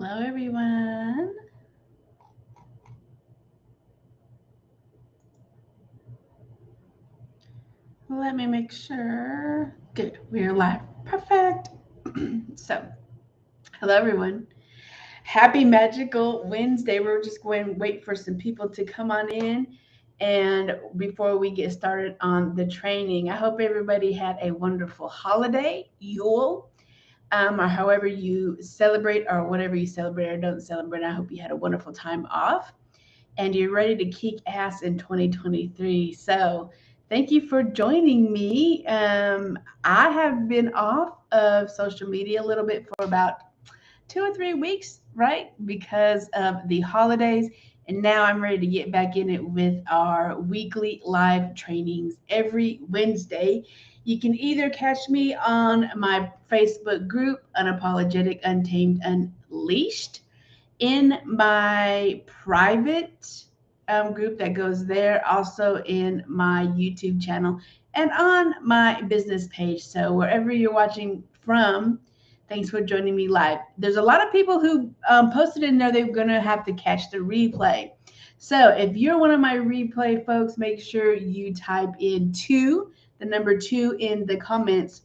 Hello, everyone. Let me make sure. Good. We're live. Perfect. So, hello, everyone. Happy Magical Wednesday. We're just going to wait for some people to come on in. And before we get started on the training, I hope everybody had a wonderful holiday, Yule, or however you celebrate, or whatever you celebrate or don't celebrate. I hope you had a wonderful time off and you're ready to kick ass in 2023. So, thank you for joining me. I have been off of social media a little bit for about 2 or 3 weeks, right? Because of the holidays. And now I'm ready to get back in it with our weekly live trainings every Wednesday. You can either catch me on my Facebook group, Unapologetic, Untamed, Unleashed, in my private group that goes there, also in my YouTube channel, and on my business page. So, wherever you're watching from, thanks for joining me live. There's a lot of people who posted in there they're going to have to catch the replay. So, if you're one of my replay folks, make sure you type in the number two in the comments,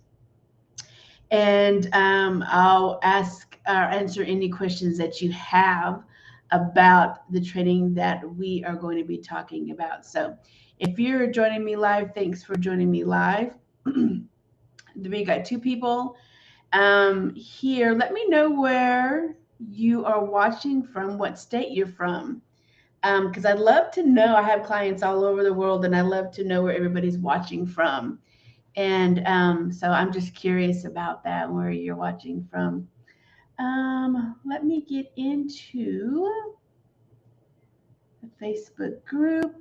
and I'll ask or answer any questions that you have about the training that we are going to be talking about. So, if you're joining me live, thanks for joining me live. We got two people here. Let me know where you are watching from, what state you're from, because I'd love to know. I have clients all over the world, and I love to know where everybody's watching from. And so I'm just curious about that, where you're watching from. Let me get into the Facebook group.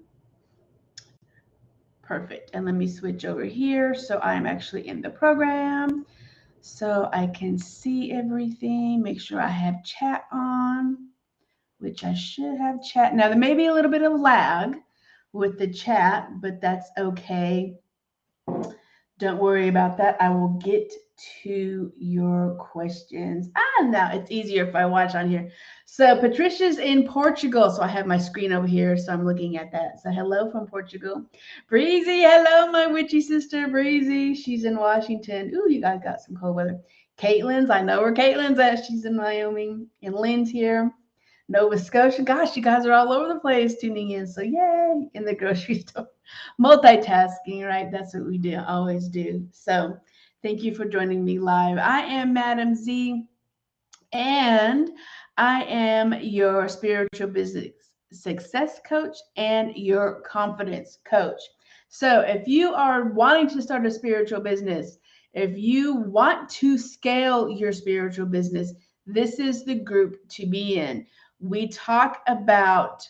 Perfect. And let me switch over here so I'm actually in the program so I can see everything. Make sure I have chat on, which I should have chat. Now, there may be a little bit of lag with the chat, but that's okay. Don't worry about that. I will get to your questions. Now it's easier if I watch on here. So Patricia's in Portugal. So I have my screen over here. So I'm looking at that. So hello from Portugal. Breezy, hello, my witchy sister, Breezy. She's in Washington. Ooh, you guys got some cold weather. Caitlin's, I know where Caitlin's at. She's in Wyoming. And Lynn's here. Nova Scotia. Gosh, you guys are all over the place tuning in. So yay, in the grocery store. Multitasking, right? That's what we do, always do. So thank you for joining me live. I am Madam Z, and I am your spiritual business success coach and your confidence coach. So if you are wanting to start a spiritual business, if you want to scale your spiritual business, this is the group to be in. We talk about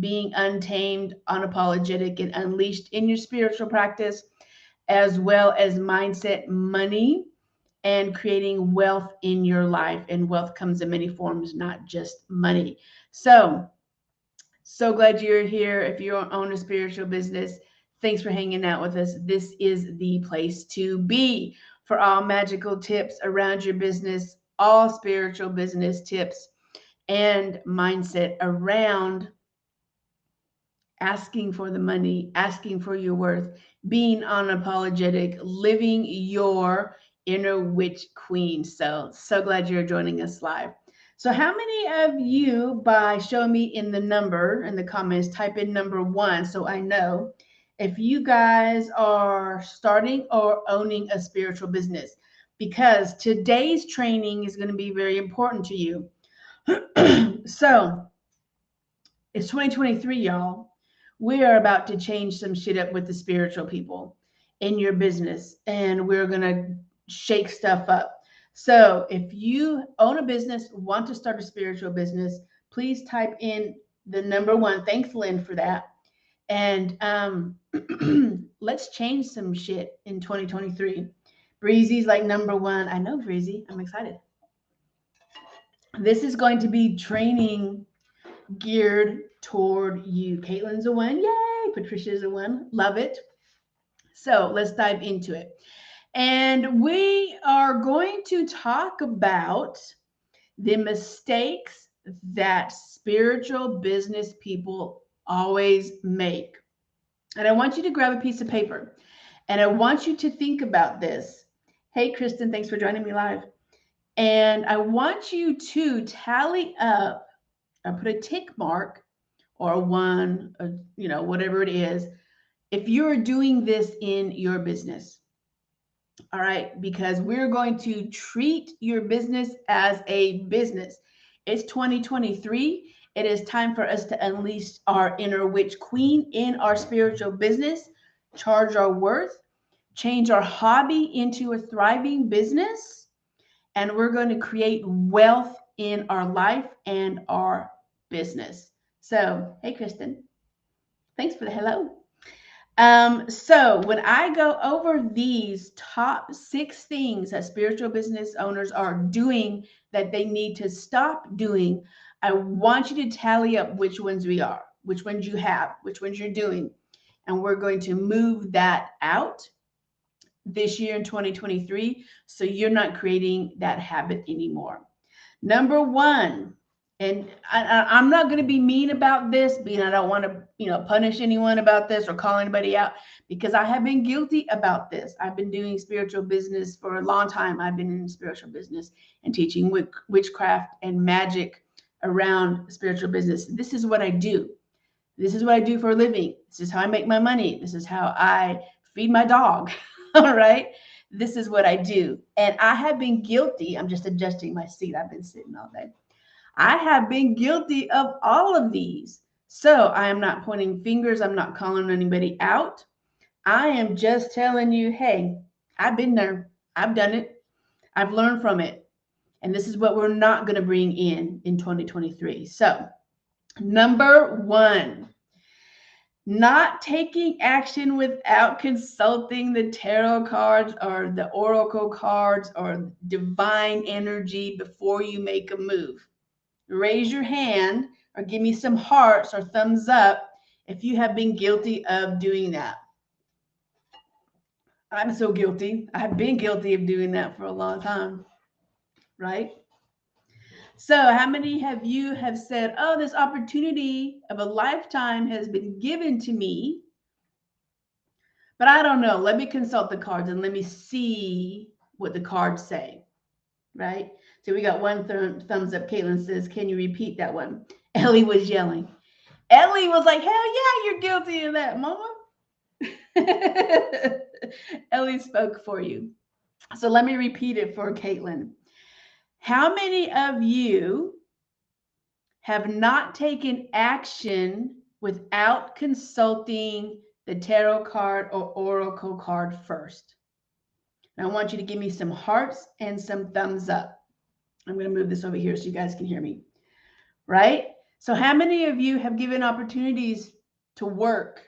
being untamed, unapologetic, and unleashed in your spiritual practice, as well as mindset, money, and creating wealth in your life. And wealth comes in many forms, not just money. So glad you're here. If you own a spiritual business, thanks for hanging out with us. This is the place to be for all magical tips around your business, all spiritual business tips and mindset around asking for the money, asking for your worth, being unapologetic, living your inner witch queen. So glad you're joining us live. So, how many of you, by showing me in the number in the comments, type in number one so I know if you guys are starting or owning a spiritual business? Because today's training is going to be very important to you. So, it's 2023, y'all. We are about to change some shit up with the spiritual people in your business, and we're going to shake stuff up. So, if you own a business, want to start a spiritual business, please type in the number one. Thanks, Lynn, for that. And let's change some shit in 2023. Breezy's like number one. I know, Breezy. I'm excited. This is going to be training geared toward you. Caitlin's a one. Yay. Patricia's a one. Love it. So let's dive into it. And we are going to talk about The mistakes that spiritual business people always make. And I want you to grab a piece of paper and I want you to think about this. Hey, Kristen, thanks for joining me live. And I want you to tally up or put a tick mark or a one, or, whatever it is, if you're doing this in your business. All right, because we're going to treat your business as a business. It's 2023. It is time for us to unleash our inner witch queen in our spiritual business, charge our worth, change our hobby into a thriving business, and we're going to create wealth in our life and our business. So, hey, Kristen, thanks for the hello. So when I go over these top 6 things that spiritual business owners are doing that they need to stop doing, I want you to tally up which ones we are, which ones you have, which ones you're doing. And we're going to move that out this year in 2023 so you're not creating that habit anymore. Number 1, and I'm not going to be mean about this, being I don't want to, punish anyone about this or call anybody out, because I have been guilty about this. I've been doing spiritual business for a long time. I've been in spiritual business and teaching witchcraft and magic around spiritual business. This is what I do. This is what I do for a living. This is how I make my money. This is how I feed my dog. All right. This is what I do. And I have been guilty. I'm just adjusting my seat. I've been sitting all day. I have been guilty of all of these. So I am not pointing fingers. I'm not calling anybody out. I am just telling you, hey, I've been there. I've done it. I've learned from it. And this is what we're not going to bring in 2023. So number 1, not taking action without consulting the tarot cards or the oracle cards or divine energy before you make a move. Raise your hand or give me some hearts or thumbs up if you have been guilty of doing that. I'm so guilty. I've been guilty of doing that for a long time, right? So how many of you have said, oh, this opportunity of a lifetime has been given to me, but I don't know. Let me consult the cards and let me see what the cards say, right? So we got one thumbs up. Caitlin says, can you repeat that one? Ellie was yelling. Ellie was like, hell yeah, you're guilty of that, mama. Ellie spoke for you. So let me repeat it for Caitlin. How many of you have not taken action without consulting the tarot card or oracle card first? And I want you to give me some hearts and some thumbs up. I'm going to move this over here so you guys can hear me. Right? So how many of you have given opportunities to work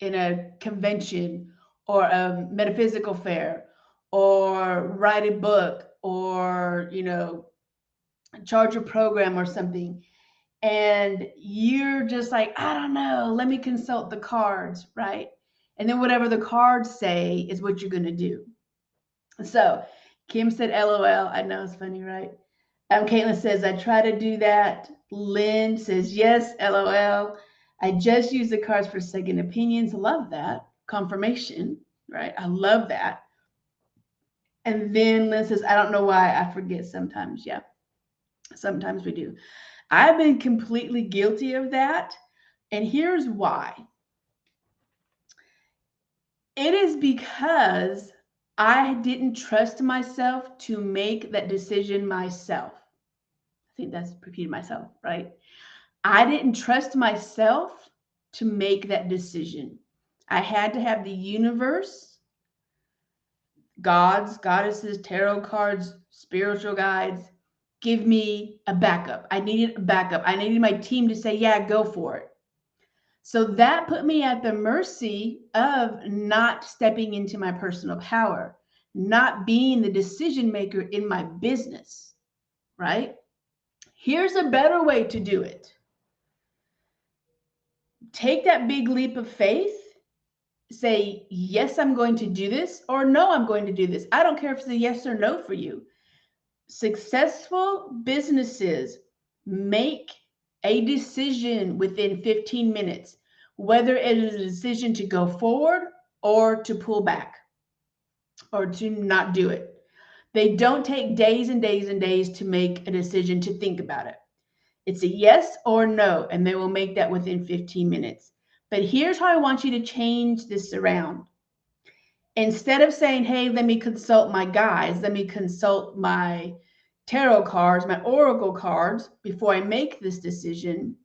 in a convention or a metaphysical fair or write a book or, charge a program or something, and you're just like, I don't know, let me consult the cards, right? And then whatever the cards say is what you're going to do. So Kim said, LOL. I know, it's funny, right? Caitlin says, I try to do that. Lynn says, yes, LOL. I just use the cards for second opinions. Love that. Confirmation, right? I love that. And then Lynn says, I don't know why. I forget sometimes. Yeah, sometimes we do. I've been completely guilty of that. And here's why. It is because I didn't trust myself to make that decision myself. I think that's repeated myself, right? I didn't trust myself to make that decision. I had to have the universe, gods, goddesses, tarot cards, spiritual guides, give me a backup. I needed a backup. I needed my team to say, yeah, go for it. So that put me at the mercy of not stepping into my personal power, not being the decision maker in my business, right? Here's a better way to do it. Take that big leap of faith. Say, yes, I'm going to do this, or no, I'm going to do this. I don't care if it's a yes or no for you. Successful businesses make a decision within 15 minutes, whether it is a decision to go forward or to pull back or to not do it. They don't take days and days and days to make a decision, to think about it. It's a yes or no, and they will make that within 15 minutes. But here's how I want you to change this around. Instead of saying, hey, let me consult my guides, let me consult my tarot cards, my oracle cards before I make this decision,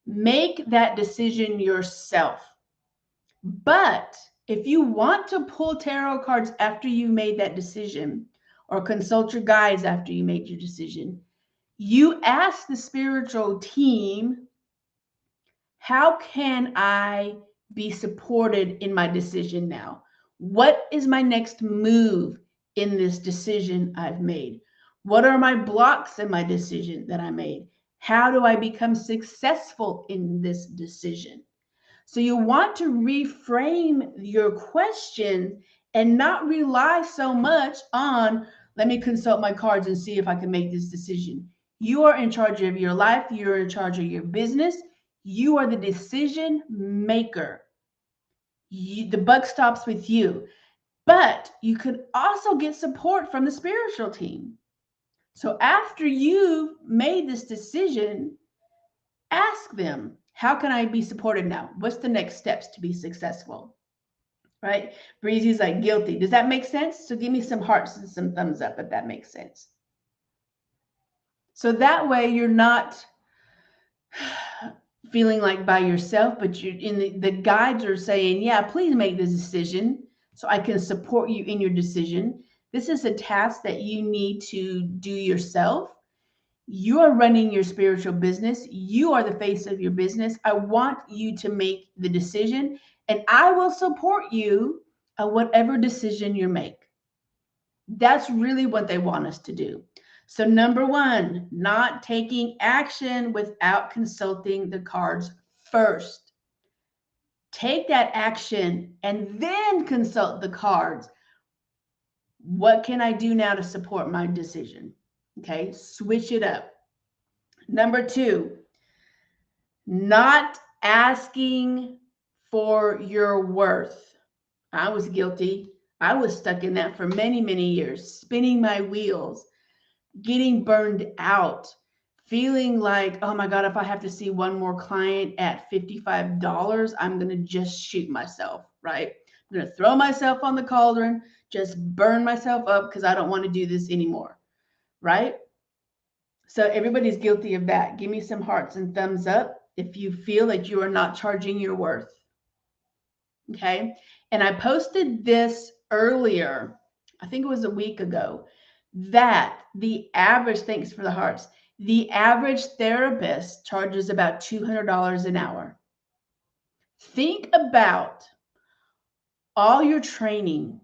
make that decision yourself. But if you want to pull tarot cards after you made that decision, or consult your guides after you made your decision, you ask the spiritual team, how can I be supported in my decision now? What is my next move in this decision I've made? What are my blocks in my decision that I made? How do I become successful in this decision? So you want to reframe your question and not rely so much on, let me consult my cards and see if I can make this decision. You are in charge of your life. You're in charge of your business. You are the decision maker. The buck stops with you. But you could also get support from the spiritual team. So after you've made this decision, ask them, how can I be supported now? What's the next steps to be successful? Right? Breezy's like, guilty. Does that make sense? So give me some hearts and some thumbs up if that makes sense. So that way you're not feeling like by yourself, but you're in the guides are saying, yeah, please make this decision so I can support you in your decision. This is a task that you need to do yourself. You are running your spiritual business. You are the face of your business. I want you to make the decision, and I will support you on whatever decision you make. That's really what they want us to do. So number one, not taking action without consulting the cards first. Take that action and then consult the cards. What can I do now to support my decision? Okay, switch it up. Number two, not asking for your worth. I was guilty. I was stuck in that for many, many years, spinning my wheels, getting burned out, feeling like, oh my God, if I have to see one more client at $55, I'm going to just shoot myself, right? I'm going to throw myself on the cauldron, just burn myself up because I don't want to do this anymore, right? So everybody's guilty of that. Give me some hearts and thumbs up if you feel like you are not charging your worth. Okay. And I posted this earlier, I think it was a week ago, that the average, thanks for the hearts, the average therapist charges about $200 an hour. Think about all your training,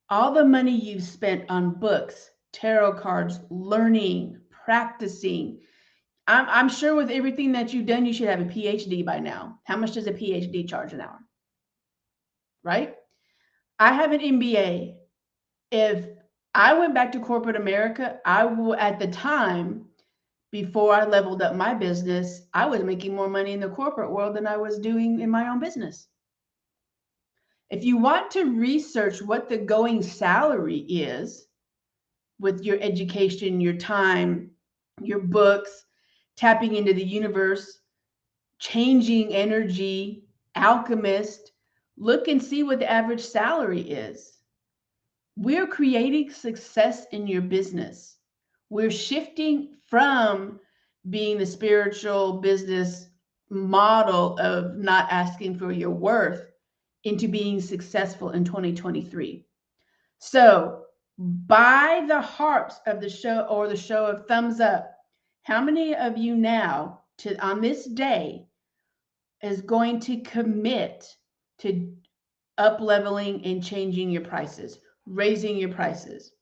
all the money you've spent on books, tarot cards, learning, practicing. I'm sure with everything that you've done, you should have a PhD by now. How much does a PhD charge an hour? Right? I have an MBA. If I went back to corporate America, I will, at the time, before I leveled up my business, I was making more money in the corporate world than I was doing in my own business. If you want to research what the going salary is with your education, your time, your books, tapping into the universe, changing energy, alchemist, look and see what the average salary is. We're creating success in your business. We're shifting from being the spiritual business model of not asking for your worth into being successful in 2023. So by the hearts of the show or the show of thumbs up, how many of you now on this day is going to commit to up leveling and changing your prices, raising your prices?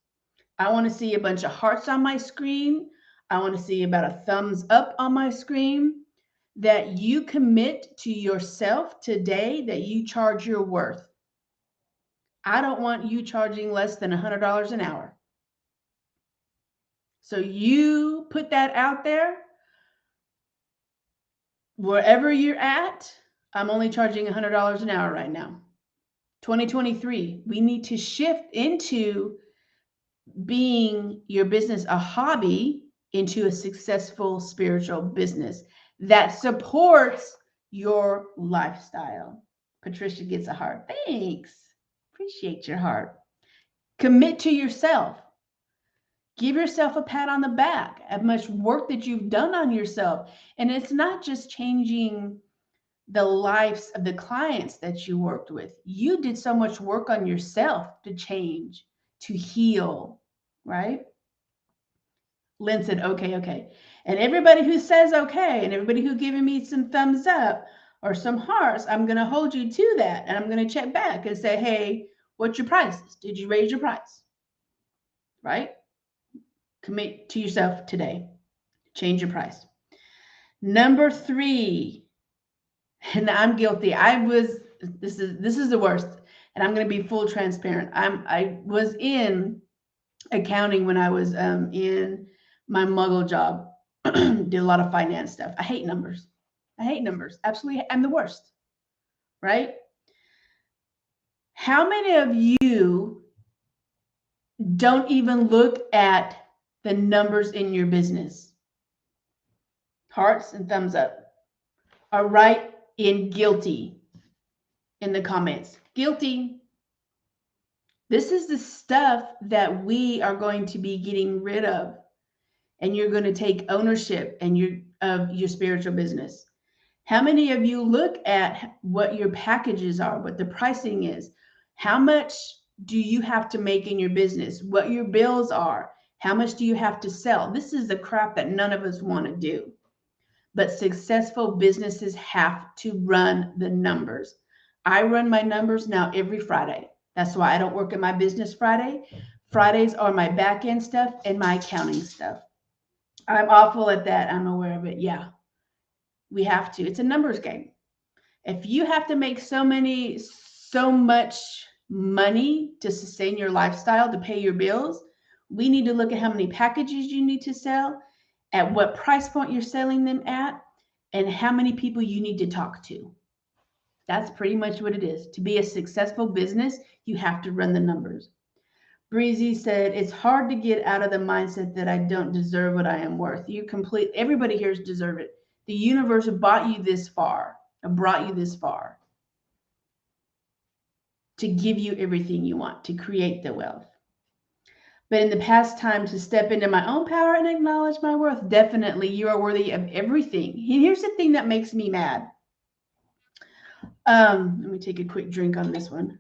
I want to see a bunch of hearts on my screen. I want to see about a thumbs up on my screen that you commit to yourself today that you charge your worth. I don't want you charging less than $100 an hour. So you put that out there. Wherever you're at, I'm only charging $100 an hour right now. 2023, we need to shift into being your business a hobby into a successful spiritual business that supports your lifestyle. Patricia gets a heart. Thanks. Appreciate your heart. Commit to yourself. Give yourself a pat on the back at much work that you've done on yourself. And it's not just changing the lives of the clients that you worked with. You did so much work on yourself to change, to heal, right? Lynn said, okay. And everybody who says okay, and everybody who giving me some thumbs up or some hearts, I'm going to hold you to that. And I'm going to check back and say, hey, what's your prices? Did you raise your price? Right? Commit to yourself today. Change your price. Number 3, and I'm guilty. This is the worst. And I'm going to be full transparent. I was in accounting when I was in my muggle job. Did a lot of finance stuff. I hate numbers. Absolutely. I'm the worst. Right? How many of you don't even look at the numbers in your business? Hearts and thumbs up. Are right in guilty in the comments. Guilty. This is the stuff that we are going to be getting rid of. And you're going to take ownership of your spiritual business. How many of you look at what your packages are, what the pricing is? How much do you have to make in your business? What your bills are? How much do you have to sell? This is the crap that none of us want to do. But successful businesses have to run the numbers. I run my numbers now every Friday. That's why I don't work at my business Friday. Fridays are my back end stuff and my accounting stuff. I'm awful at that. I'm aware of it. Yeah, we have to. It's a numbers game. If you have to make so much money to sustain your lifestyle, to pay your bills, we need to look at how many packages you need to sell, at what price point you're selling them at, and how many people you need to talk to. That's pretty much what it is. To be a successful business, you have to run the numbers. Breezy said, it's hard to get out of the mindset that I don't deserve what I am worth. Everybody here deserve it. The universe brought you this far to give you everything you want, to create the wealth. But in the past time, to step into my own power and acknowledge my worth, definitely you are worthy of everything. And here's the thing that makes me mad. Let me take a quick drink on this one.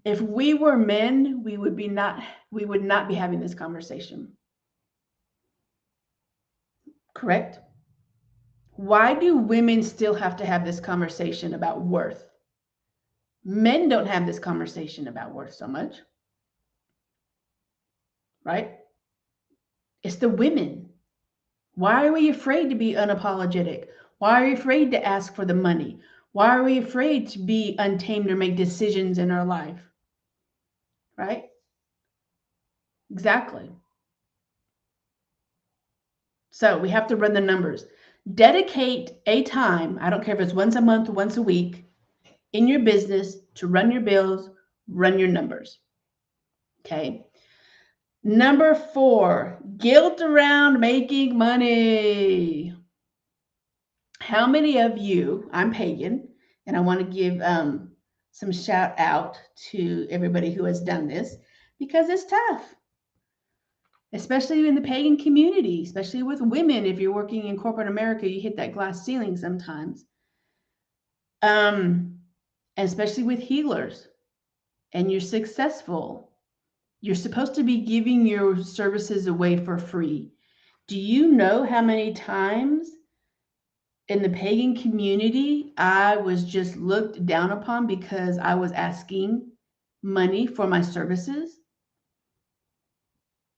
If we were men, we would not be having this conversation. Correct? Why do women still have to have this conversation about worth? Men don't have this conversation about worth so much. Right? It's the women. Why are we afraid to be unapologetic? Why are we afraid to ask for the money? Why are we afraid to be untamed or make decisions in our life? Right? Exactly. So we have to run the numbers. Dedicate a time, I don't care if it's once a month, once a week, in your business to run your bills, run your numbers. Okay. Number 4, guilt around making money. How many of you, I'm pagan, and I want to give some shout out to everybody who has done this because it's tough, especially in the pagan community, especially with women. If you're working in corporate America, you hit that glass ceiling sometimes. And especially with healers, and you're successful. You're supposed to be giving your services away for free. Do you know how many times in the pagan community I was just looked down upon because I was asking money for my services?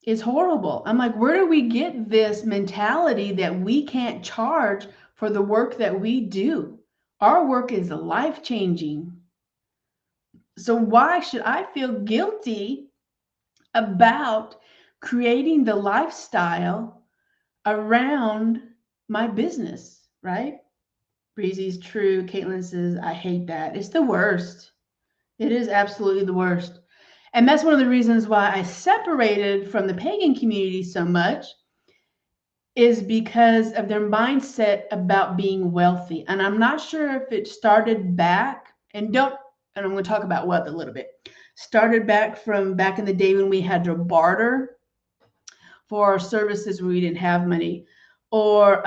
It's horrible. I'm like, where do we get this mentality that we can't charge for the work that we do? Our work is life-changing. So why should I feel guilty about creating the lifestyle around my business, right? Breezy's true. Caitlin says, I hate that. It's the worst. It is absolutely the worst. And that's one of the reasons why I separated from the pagan community so much, is because of their mindset about being wealthy. And I'm not sure if it started back, and I'm going to talk about wealth a little bit, started back from back in the day when we had to barter for our services where we didn't have money, or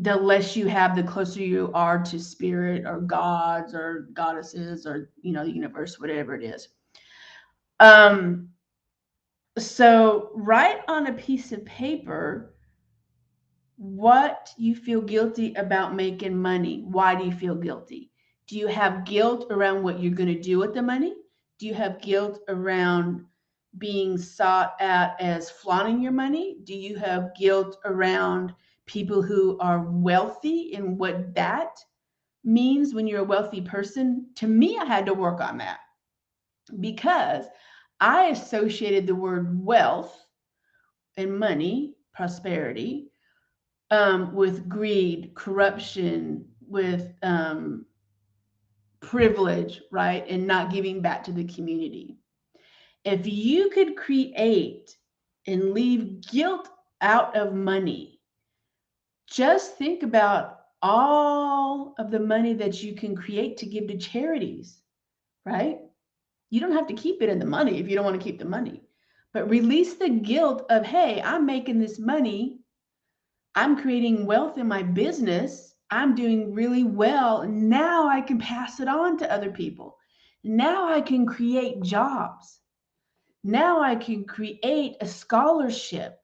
the less you have, the closer you are to spirit or gods or goddesses or, the universe, whatever it is. So write on a piece of paper what you feel guilty about making money. Why do you feel guilty? Do you have guilt around what you're going to do with the money? Do you have guilt around being sought at as flaunting your money? Do you have guilt around people who are wealthy and what that means when you're a wealthy person? To me, I had to work on that because I associated the word wealth and money, prosperity, with greed, corruption, with privilege, right? And not giving back to the community. If you could create and leave guilt out of money, just think about all of the money that you can create to give to charities, right? You don't have to keep it in the money if you don't want to keep the money, but release the guilt of, hey, I'm making this money. I'm creating wealth in my business. I'm doing really well. Now I can pass it on to other people. Now I can create jobs. Now I can create a scholarship,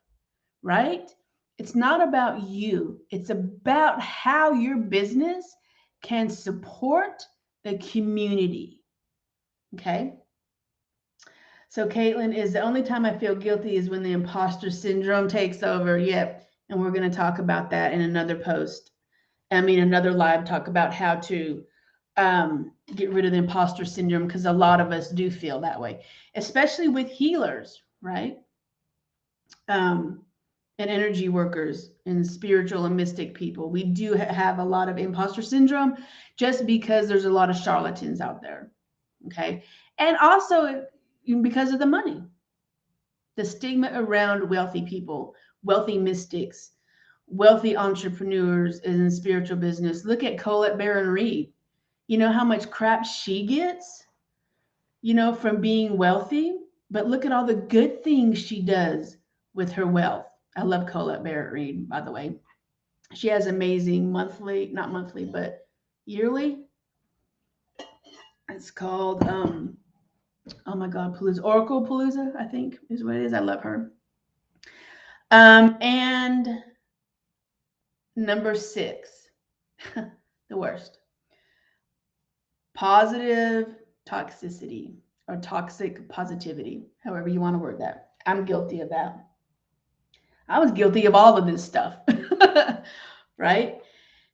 right? It's not about you. It's about how your business can support the community. Okay. So Caitlin, is the only time I feel guilty is when the imposter syndrome takes over. Yep. And we're going to talk about that in another post. Another live talk about how to get rid of the imposter syndrome, because a lot of us do feel that way, especially with healers, right? And energy workers and spiritual and mystic people. We do have a lot of imposter syndrome just because there's a lot of charlatans out there. Okay. And also because of the money, the stigma around wealthy people, wealthy mystics, wealthy entrepreneurs in spiritual business. Look at Colette Baron Reed. You know how much crap she gets, from being wealthy, but look at all the good things she does with her wealth. I love Colette Baron Reed, by the way. She has amazing not monthly, but yearly. It's called, oh my God, Palooza, Oracle Palooza, I think is what it is. I love her. And number 6, the worst, positive toxicity or toxic positivity, however you want to word that. I'm guilty of that. I was guilty of all of this stuff, right?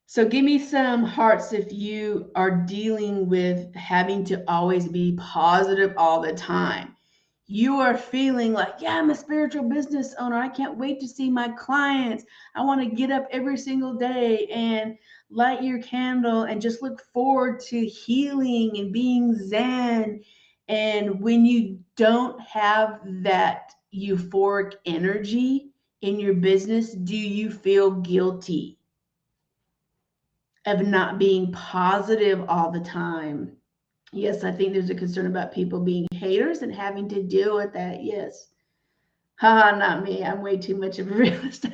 So give me some hearts if you are dealing with having to always be positive all the time. You are feeling like, yeah, I'm a spiritual business owner. I can't wait to see my clients. I want to get up every single day and light your candle and just look forward to healing and being zen. And when you don't have that euphoric energy in your business, do you feel guilty of not being positive all the time? Yes, I think there's a concern about people being haters and having to deal with that. Yes. Haha, not me. I'm way too much of a realist.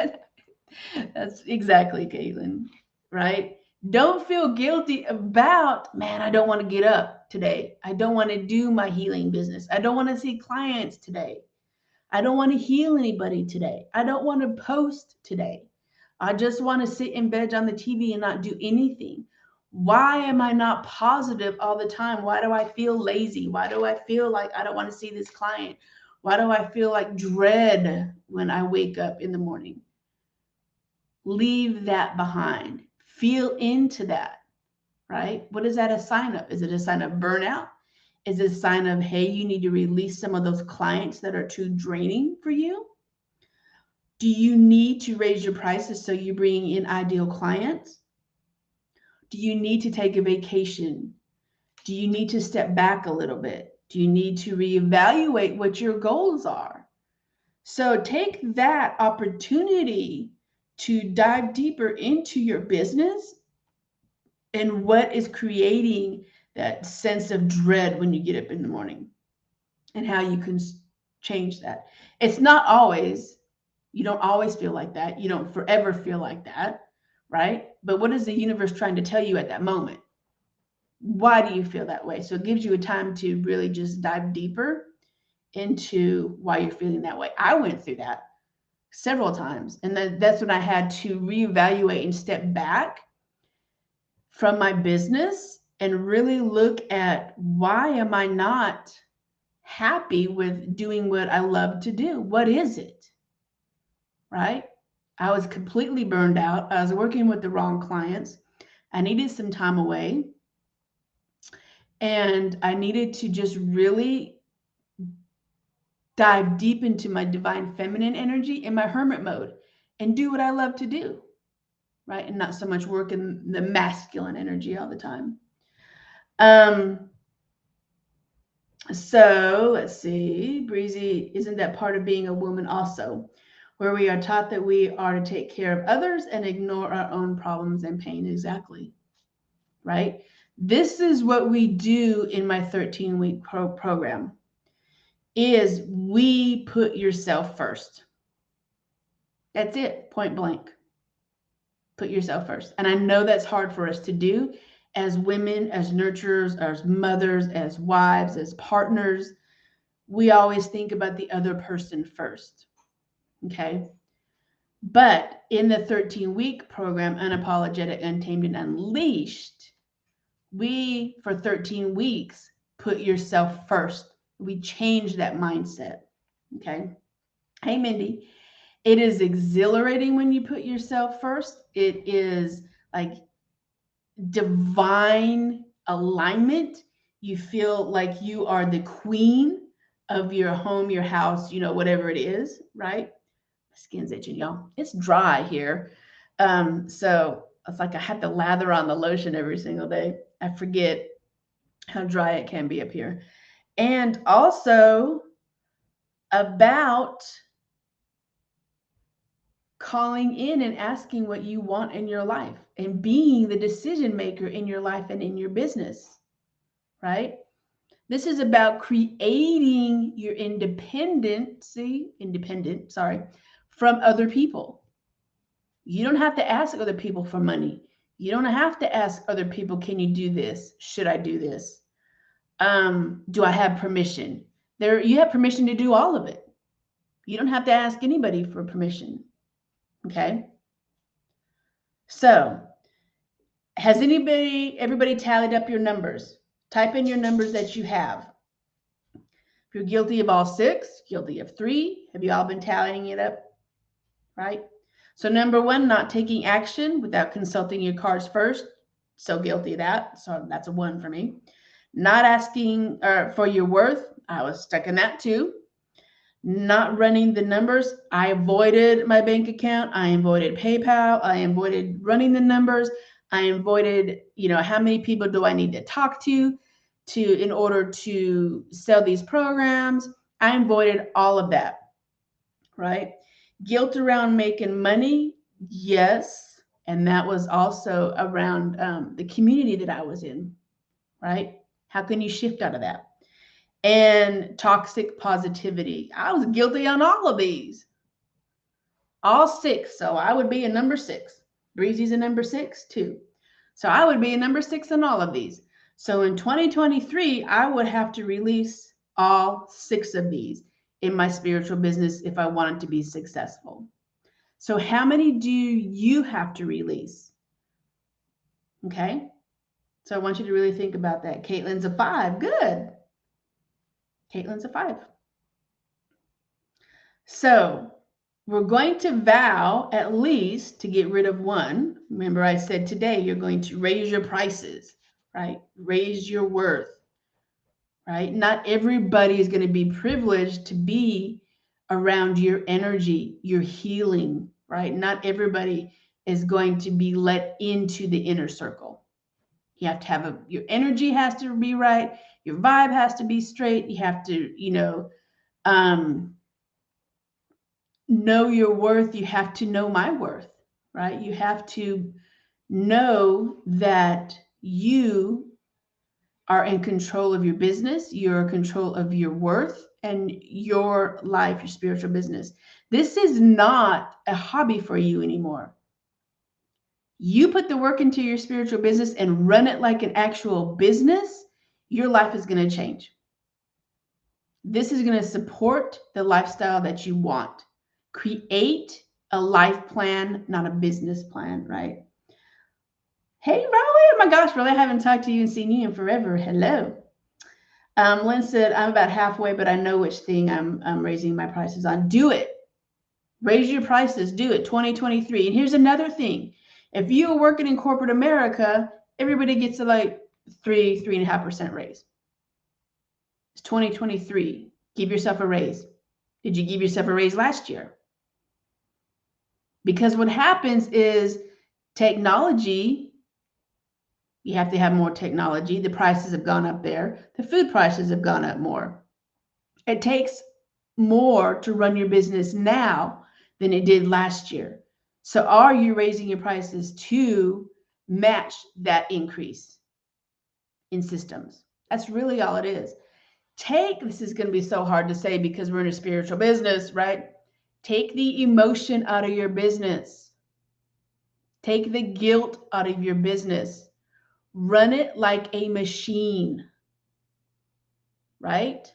That's exactly, Caitlin, right? Don't feel guilty about, man, I don't want to get up today. I don't want to do my healing business. I don't want to see clients today. I don't want to heal anybody today. I don't want to post today. I just want to sit in bed on the TV and not do anything. Why am I not positive all the time? Why do I feel lazy? Why do I feel like I don't want to see this client? Why do I feel like dread when I wake up in the morning? Leave that behind. Feel into that, right? What is that a sign of? Is it a sign of burnout? Is it a sign of, hey, you need to release some of those clients that are too draining for you? Do you need to raise your prices so you bring in ideal clients? Do you need to take a vacation? Do you need to step back a little bit? Do you need to reevaluate what your goals are? So take that opportunity to dive deeper into your business and what is creating that sense of dread when you get up in the morning, and how you can change that. It's not always, you don't always feel like that. You don't forever feel like that, right? But what is the universe trying to tell you at that moment? Why do you feel that way? So it gives you a time to really just dive deeper into why you're feeling that way. I went through that several times. And that's when I had to reevaluate and step back from my business and really look at, why am I not happy with doing what I love to do? What is it? Right? I was completely burned out. I was working with the wrong clients. I needed some time away. And I needed to just really dive deep into my divine feminine energy in my hermit mode and do what I love to do, right? And not so much work in the masculine energy all the time. So let's see, Breezy, isn't that part of being a woman also, where we are taught that we are to take care of others and ignore our own problems and pain? Exactly, right? This is what we do in my 13-week program, is we put yourself first. That's it, point blank. Put yourself first. And I know that's hard for us to do as women, as nurturers, as mothers, as wives, as partners. We always think about the other person first. Okay. But in the 13-week program, Unapologetic, Untamed, and Unleashed, we, for 13 weeks, put yourself first. We change that mindset. Okay. Hey, Mindy. It is exhilarating when you put yourself first. It is like divine alignment. You feel like you are the queen of your home, your house, whatever it is, right? My skin's itching, y'all. It's dry here. So it's like I have to lather on the lotion every single day. I forget how dry it can be up here. And also about calling in and asking what you want in your life and being the decision maker in your life and in your business, right? This is about creating your independent, from other people. You don't have to ask other people for money. You don't have to ask other people, can you do this? Should I do this? Do I have permission? You have permission to do all of it. You don't have to ask anybody for permission. Okay. So has everybody tallied up your numbers? Type in your numbers that you have. If you're guilty of all 6, guilty of 3, have you all been tallying it up? Right? So number 1, not taking action without consulting your cards first. So guilty of that. So that's a 1 for me. Not asking for your worth. I was stuck in that too. Not running the numbers. I avoided my bank account. I avoided PayPal. I avoided running the numbers. I avoided, how many people do I need to talk to in order to sell these programs. I avoided all of that, right? Guilt around making money. Yes. And that was also around the community that I was in, right? How can you shift out of that? And toxic positivity. I was guilty on all of these. All 6. So I would be a number 6. Breezy's a number 6 too. So I would be a number 6 in all of these. So in 2023, I would have to release all 6 of these in my spiritual business if I wanted to be successful. So how many do you have to release? Okay. So I want you to really think about that. Caitlin's a 5. Good. Caitlin's a 5. So we're going to vow at least to get rid of 1. Remember, I said today you're going to raise your prices, right? Raise your worth, right? Not everybody is going to be privileged to be around your energy, your healing, right? Not everybody is going to be let into the inner circle. You have to have your energy has to be right. Your vibe has to be straight. You have to, know your worth. You have to know my worth, right? You have to know that you are in control of your business, you're in control of your worth and your life, your spiritual business. This is not a hobby for you anymore. You put the work into your spiritual business and run it like an actual business, your life is going to change. This is going to support the lifestyle that you want. Create a life plan, not a business plan, right? Hey, Riley. Oh my gosh, Riley, I haven't talked to you and seen you in forever. Hello. Lynn said, I'm about halfway, but I know which thing I'm raising my prices on. Do it. Raise your prices. Do it. 2023. And here's another thing. If you're working in corporate America, everybody gets a like 3.5% raise. It's 2023. Give yourself a raise. Did you give yourself a raise last year? Because what happens is technology, you have to have more technology. The prices have gone up there. The food prices have gone up more. It takes more to run your business now than it did last year. So are you raising your prices to match that increase in systems? That's really all it is. This is going to be so hard to say because we're in a spiritual business, right? Take the emotion out of your business. Take the guilt out of your business. Run it like a machine, right?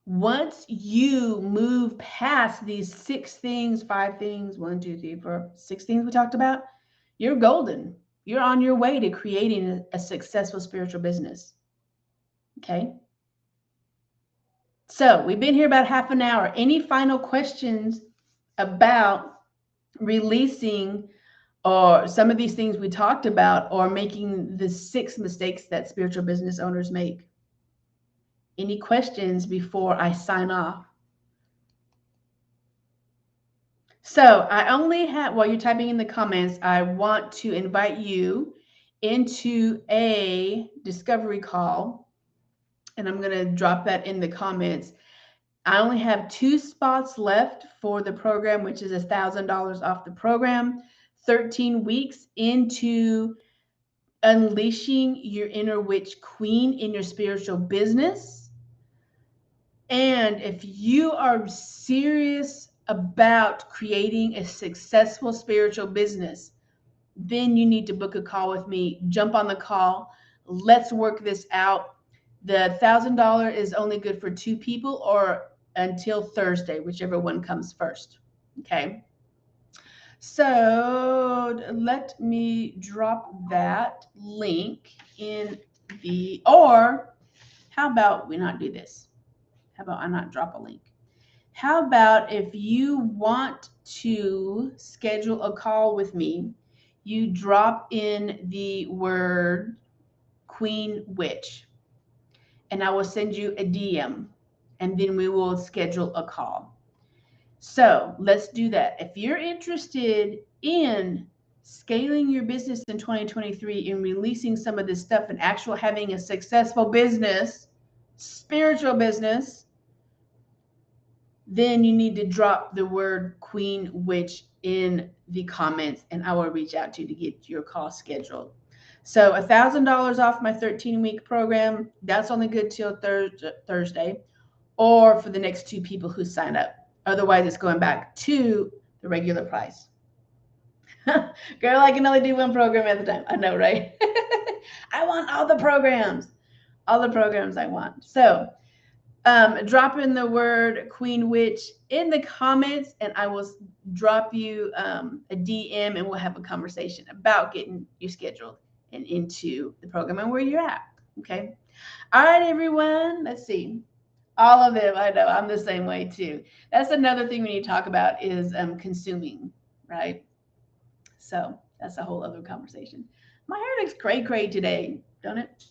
Once you move past these 6 things, 5 things, 1, 2, 3, 4, 6 things we talked about, you're golden. You're on your way to creating a successful spiritual business. Okay. So we've been here about half an hour. Any final questions about releasing or some of these things we talked about or making the 6 mistakes that spiritual business owners make? Any questions before I sign off? So I only have, while you're typing in the comments, I want to invite you into a discovery call, and I'm going to drop that in the comments. I only have 2 spots left for the program, which is $1,000 off the program, 13 weeks into unleashing your inner witch queen in your spiritual business. And if you are serious about creating a successful spiritual business, then you need to book a call with me. Jump on the call. Let's work this out. The $1,000 is only good for 2 people or until Thursday, whichever one comes first. Okay. So let me drop that link in or how about we not do this? How about I not drop a link? How about if you want to schedule a call with me, you drop in the word Queen Witch, and I will send you a DM, and then we will schedule a call. So let's do that. If you're interested in scaling your business in 2023 and releasing some of this stuff and having a successful business, spiritual business, then you need to drop the word Queen Witch in the comments and I will reach out to you to get your call scheduled. So $1,000 off my 13-week program. That's only good till Thursday or for the next 2 people who sign up. Otherwise, it's going back to the regular price. Girl, I can only do 1 program at a time. I know, right? I want all the programs. All the programs I want. So drop in the word Queen Witch in the comments and I will drop you a DM and we'll have a conversation about getting you scheduled and into the program and where you're at. Okay. All right, everyone. Let's see. All of them. I know I'm the same way too. That's another thing we need to talk about is consuming, right? So that's a whole other conversation. My hair looks cray today, don't it?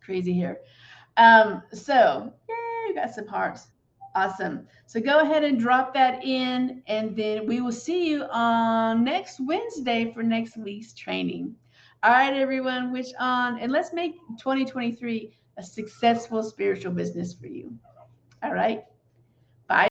Crazy hair. So yay, you got some hearts. Awesome. So go ahead and drop that in, and then we will see you on next Wednesday for next week's training. All right, everyone, wish on, and let's make 2023 a successful spiritual business for you. All right.